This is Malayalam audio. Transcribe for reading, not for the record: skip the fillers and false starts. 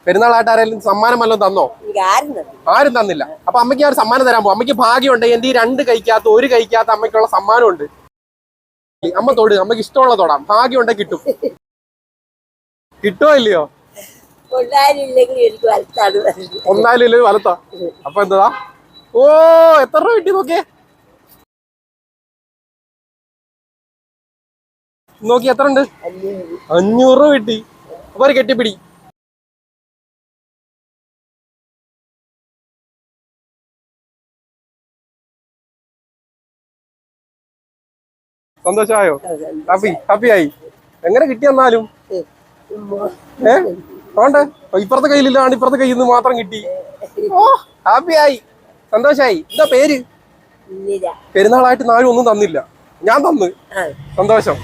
പെരുന്നാളായിട്ട് ആരെങ്കിലും സമ്മാനം വല്ലതും തന്നോ? ആരും തന്നില്ല. അപ്പൊ അമ്മയ്ക്ക് ഞാൻ ഒരു സമ്മാനം തരാൻ പോകും. അമ്മയ്ക്ക് ഭാഗ്യമുണ്ട്. എന്റെ ഈ 2 കൈക്കകത്ത് 1 കൈക്കകത്ത് അമ്മയ്ക്കുള്ള സമ്മാനമുണ്ട്. അമ്മ തൊട്, അമ്മയ്ക്ക് ഇഷ്ടമുള്ള തൊടാം. ഭാഗ്യമുണ്ടെ കിട്ടും. കിട്ടുമോ ഇല്ലയോ? ഒന്നാലും വലത്താ. അപ്പൊ എന്താ? ഓ, എത്ര രൂപ കിട്ടി നോക്കിയേ. നോക്കി എത്ര ഉണ്ട്? 500 രൂപ കിട്ടി. അപ്പൊ ഒരു കെട്ടിപ്പിടി. സന്തോഷമായോ? ഹാപ്പി ആയി. എങ്ങനെ കിട്ടിയെന്നാലും വേണ്ടേ? ഇപ്പുറത്തെ കയ്യിലില്ലാണ്, ഇപ്പുറത്തെ കയ്യിൽ നിന്ന് മാത്രം കിട്ടി. ഓ, ഹാപ്പിയായി, സന്തോഷായി. എന്താ പേര്? പെരുന്നാളായിട്ട് നാളും ഒന്നും തന്നില്ല, ഞാൻ തന്ന്. സന്തോഷം.